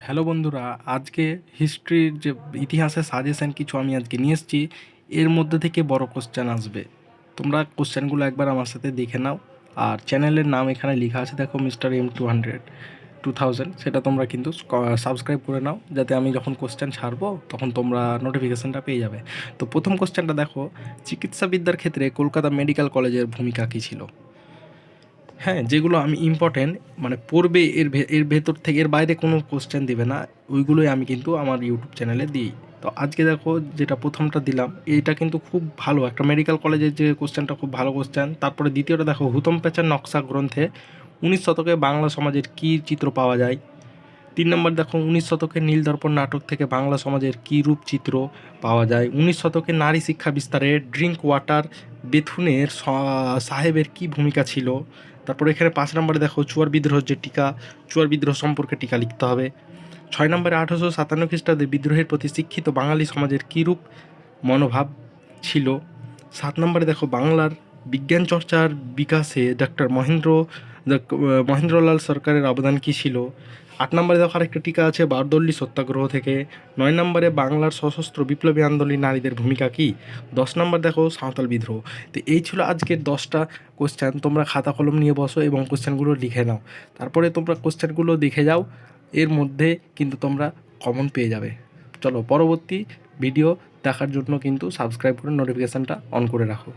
Hello বন্ধুরা, আজকে হিস্ট্রির যে ইতিহাসের সাজেশন কিছু আমি আজকে নিয়ে এসেছি। এর মধ্যে থেকে বড় কোশ্চেন আসবে। তোমরা কোশ্চেনগুলো একবার আমার সাথে দেখে নাও। আর চ্যানেলের নাম এখানে লেখা আছে, দেখো, মিস্টার M200 2000, সেটা তোমরা কিন্তু সাবস্ক্রাইব করে নাও, যাতে আমি যখন কোশ্চেন ছাড়বো তখন তোমরা নোটিফিকেশানটা পেয়ে যাবে। তো প্রথম কোশ্চেনটা দেখো, চিকিৎসাবিদ্যার ক্ষেত্রে কলকাতা মেডিকেল কলেজের ভূমিকা কী ছিল? হ্যাঁ, যেগুলো আমি ইম্পর্টেন্ট মানে পড়বে, এর ভেতর থেকে এর বাইরে কোনো কোশ্চেন দেবে না, ওইগুলোই আমি কিন্তু আমার ইউটিউব চ্যানেলে দিই। তো আজকে দেখো, যেটা প্রথমটা দিলাম এইটা কিন্তু খুব ভালো একটা মেডিকেল কলেজের যে কোশ্চেনটা, খুব ভালো কোশ্চেন। তারপরে দ্বিতীয়টা দেখো, হুতম প্যাচার নকশা গ্রন্থে 19 শতকে বাংলা সমাজের কী চিত্র পাওয়া যায়। 3 নম্বর দেখো, 19 শতকের নীলদর্পণ নাটক থেকে বাংলা সমাজের কী রূপচিত্র পাওয়া যায়। 19 শতকে নারী শিক্ষা বিস্তারে ড্রিঙ্ক ওয়াটার বেথুনের সাহেবের কী ভূমিকা ছিল। তারপর এখানে 5 নম্বরে দেখো, চুয়ার বিদ্রোহ যে টিকা, চুয়ার বিদ্রোহ সম্পর্কে টিকা লিখতে হবে। 6 নম্বরে 1857 খ্রিস্টাব্দে বিদ্রোহের প্রতি শিক্ষিত বাঙালি সমাজের কীরূপ মনোভাব ছিল। 7 নম্বরে দেখো, বাংলার বিজ্ঞান চর্চার বিকাশে মহেন্দ্রলাল সরকারের অবদান কী ছিল। 8 নম্বরে দেখো, আরেকটা টিকা আছে বারদৌলি সত্যাগ্রহ থেকে। 9 নম্বরে বাংলার সশস্ত্র বিপ্লবী আন্দোলনে নারীদের ভূমিকা কী। 10 নম্বর দেখো, সাঁওতাল বিদ্রোহ। তো এই ছিল আজকের 10টা কোশ্চেন। তোমরা খাতা কলম নিয়ে বসো এবং কোশ্চেনগুলো লিখে নাও। তারপরে তোমরা কোশ্চেনগুলো দেখে যাও, এর মধ্যে কিন্তু তোমরা কমন পেয়ে যাবে। চলো, পরবর্তী ভিডিও দেখার জন্য কিন্তু সাবস্ক্রাইব করে নোটিফিকেশানটা অন করে রাখো।